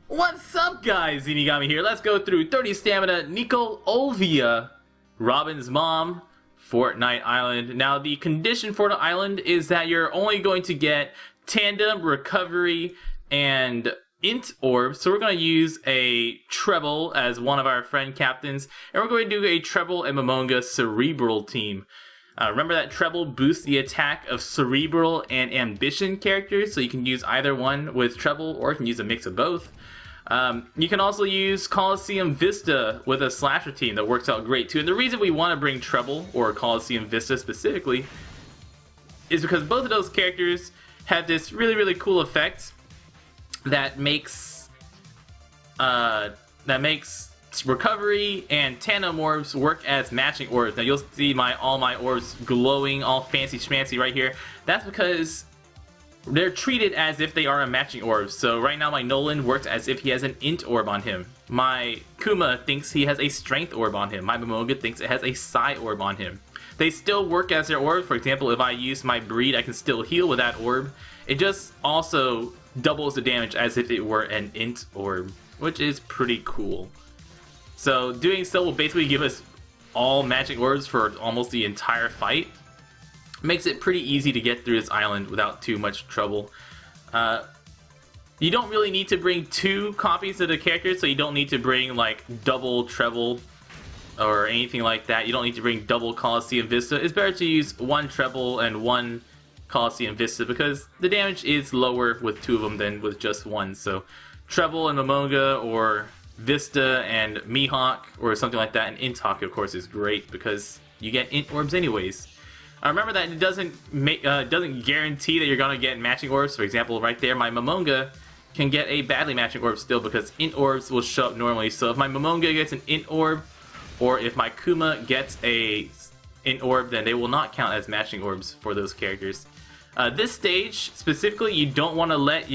What's up, guys? Inigami here. Let's go through 30 stamina, Nico Olvia, Robin's mom, Fortnight Island. Now, the condition for the island is that you're only going to get tandem, recovery, and int orbs. So we're going to use a Trebol as one of our friend captains, and we're going to do a Trebol and Momonga Cerebral team. Remember that Trebol boosts the attack of Cerebral and Ambition characters, so you can use either one with Trebol, or you can use a mix of both. You can also use Colosseum Vista with a slasher team that works out great too. And the reason we want to bring Trebol, or Colosseum Vista specifically, is because both of those characters have this really cool effect that makes recovery and tandem orbs work as matching orbs. Now you'll see all my orbs glowing all fancy schmancy right here. That's because they're treated as if they are a matching orb. So right now my Nolan works as if he has an int orb on him. My Kuma thinks he has a strength orb on him. My Momonga thinks it has a psi orb on him. They still work as their orb. For example, if I use my breed, I can still heal with that orb. It just also doubles the damage as if it were an int orb, which is pretty cool. So doing so will basically give us all magic orbs for almost the entire fight. Makes it pretty easy to get through this island without too much trouble. You don't really need to bring 2 copies of the characters, so you don't need to bring like double Trebol or anything like that. You don't need to bring double Colosseum Vista. It's better to use 1 Trebol and 1 Colosseum Vista because the damage is lower with 2 of them than with just 1. So Trebol and Momonga, or Vista and Mihawk, or something like that. And Inthawk, of course, is great because you get int orbs anyways. Remember that it doesn't guarantee that you're gonna get matching orbs. For example, right there, my Momonga can get a badly matching orb still because int orbs will show up normally. So if my Momonga gets an int orb, or if my Kuma gets a int orb, then they will not count as matching orbs for those characters. This stage specifically, you don't want to let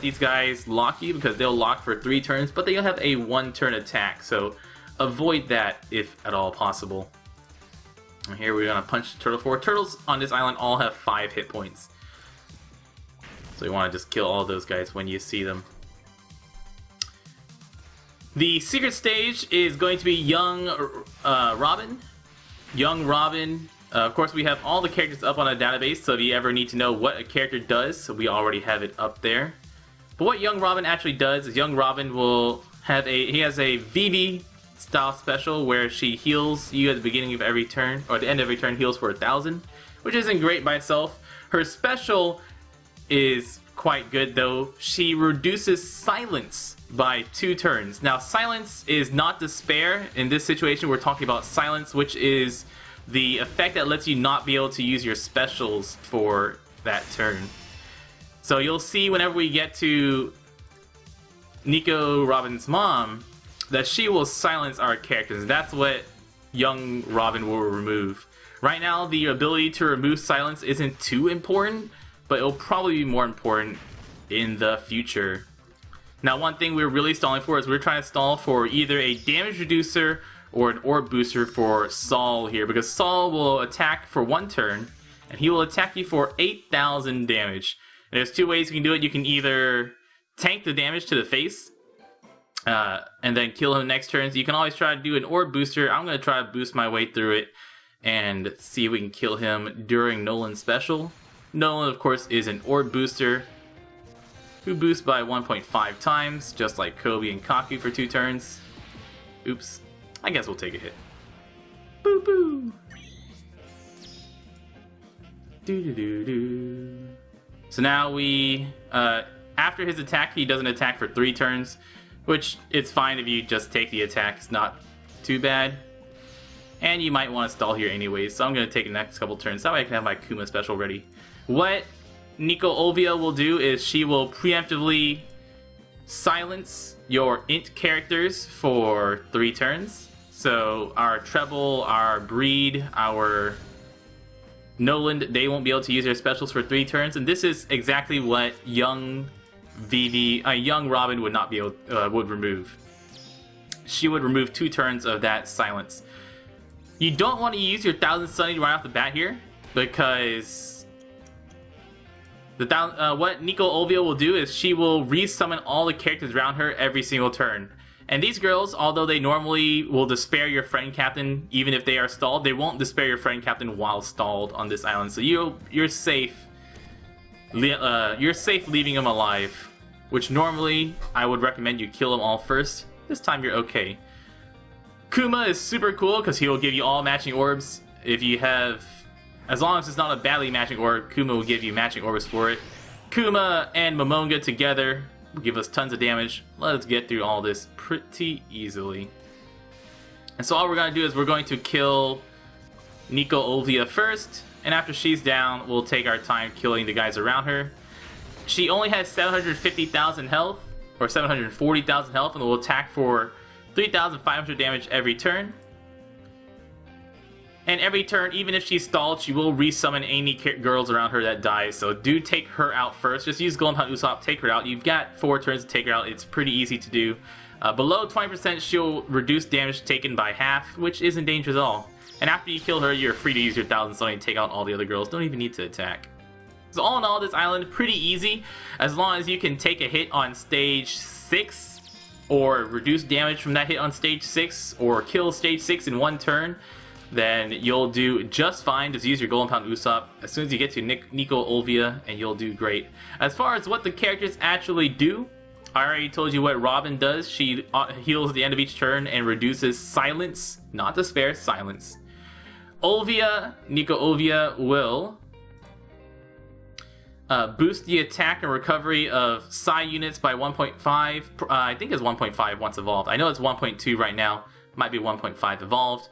these guys lock you because they'll lock for 3 turns, but they'll have a 1-turn attack. So avoid that if at all possible. And here we're gonna punch the turtle 4. Turtles on this island all have 5 hit points. So you want to just kill all those guys when you see them. The secret stage is going to be Young Robin. Young Robin. Of course, we have all the characters up on a database, so if you ever need to know what a character does, so we already have it up there. But what Young Robin actually does is Young Robin will have he has a VV style special where she heals you at the beginning of every turn, or at the end of every turn heals for 1,000, which isn't great by itself. Her special is quite good though. She reduces silence by 2 turns. Now silence is not despair. In this situation we're talking about silence, which is the effect that lets you not be able to use your specials for that turn. So you'll see whenever we get to Nico Robin's mom that she will silence our characters. That's what Young Robin will remove. Right now, the ability to remove silence isn't too important, but it'll probably be more important in the future. Now, one thing we're really stalling for is we're trying to stall for either a damage reducer or an orb booster for Saul here, because Saul will attack for 1 turn, and he will attack you for 8,000 damage. And there's 2 ways you can do it. You can either tank the damage to the face, and then kill him next turn. So you can always try to do an orb booster. I'm going to try to boost my way through it and see if we can kill him during Nolan's special. Nolan, of course, is an orb booster who boosts by 1.5 times, just like Kobe and Kaku for 2 turns. Oops. I guess we'll take a hit. Boo boo! Doo-doo-doo-doo. So now we, after his attack, he doesn't attack for 3 turns. Which, it's fine if you just take the attack, it's not too bad. And you might want to stall here anyways, so I'm going to take the next couple turns, that way I can have my Kuma special ready. What Nico Olvia will do is she will preemptively silence your int characters for 3 turns. So our Trebol, our Breed, our Noland, they won't be able to use their specials for 3 turns, and this is exactly what Young Robin would not be able would remove. She would remove 2 turns of that silence. You don't want to use your 1,000 Sunny right off the bat here, because What Nico Olvia will do is she will resummon all the characters around her every single turn. And these girls, although they normally will despair your friend captain even if they are stalled, they won't despair your friend captain while stalled on this island. So you're safe. You're safe leaving them alive, which normally I would recommend you kill them all first. This time you're okay. Kuma is super cool because he will give you all matching orbs. If you have, as long as it's not a badly matching orb, Kuma will give you matching orbs for it. Kuma and Momonga together will give us tons of damage. Let's get through all this pretty easily. And so all we're going to do is we're going to kill Nico Olvia first, and after she's down, we'll take our time killing the guys around her. She only has 750,000 health, or 740,000 health, and will attack for 3,500 damage every turn. And every turn, even if she's stalled, she will resummon any girls around her that die. So do take her out first. Just use Golden Pound Usopp, take her out. You've got 4 turns to take her out. It's pretty easy to do. Below 20%, she'll reduce damage taken by half, which isn't dangerous at all. And after you kill her, you're free to use your 1,000 Sunny to take out all the other girls. Don't even need to attack. So all in all, this island, pretty easy. As long as you can take a hit on stage 6, or reduce damage from that hit on stage 6, or kill stage 6 in 1 turn, then you'll do just fine. Just use your Golden Pound Usopp as soon as you get to Nico Olvia, and you'll do great. As far as what the characters actually do, I already told you what Robin does. She heals at the end of each turn and reduces silence, not despair, silence. Nico Olvia will boost the attack and recovery of Psi units by 1.5. I think it's 1.5 once evolved. I know it's 1.2 right now. Might be 1.5 evolved.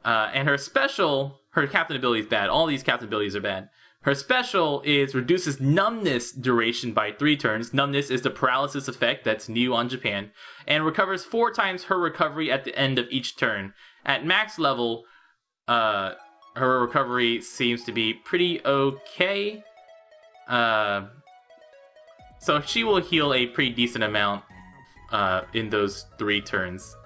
And her special, her captain ability is bad. All these captain abilities are bad. Her special is reduces numbness duration by 3 turns. Numbness is the paralysis effect that's new on Japan. And recovers 4 times her recovery at the end of each turn. At max level, her recovery seems to be pretty okay. So she will heal a pretty decent amount in those 3 turns.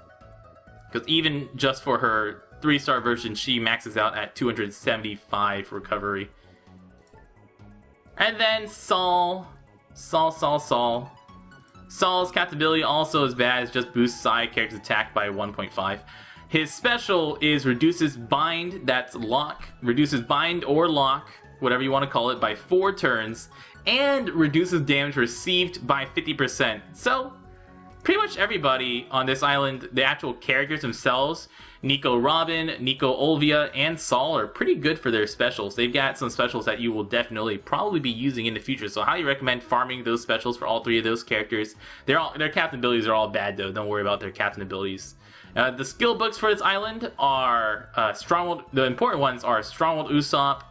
Because even just for her 3-star version, she maxes out at 275 recovery. And then Saul. Saul's captain ability also is bad. It just boosts side character's attack by 1.5. His special is reduces bind, that's lock. Reduces bind or lock, whatever you want to call it, by 4 turns. And reduces damage received by 50%. So, pretty much everybody on this island, the actual characters themselves, Nico Robin, Nico Olvia, and Saul are pretty good for their specials. They've got some specials that you will definitely probably be using in the future, so I highly recommend farming those specials for all 3 of those characters. Their captain abilities are all bad though, don't worry about their captain abilities. The skill books for this island are the important ones are Stronghold Usopp,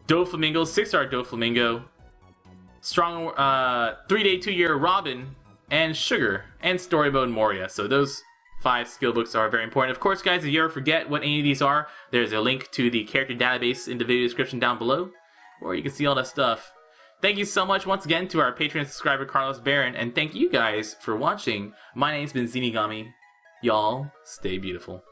Doflamingo, 6-star Doflamingo, Strong 3-day 2-year Robin, and Sugar, and Story Mode Moria. So those 5 skill books are very important. Of course, guys, if you ever forget what any of these are, there's a link to the character database in the video description down below, where you can see all that stuff. Thank you so much once again to our Patreon subscriber, Carlos Barron, and thank you guys for watching. My name's been Zenigami. Y'all, stay beautiful.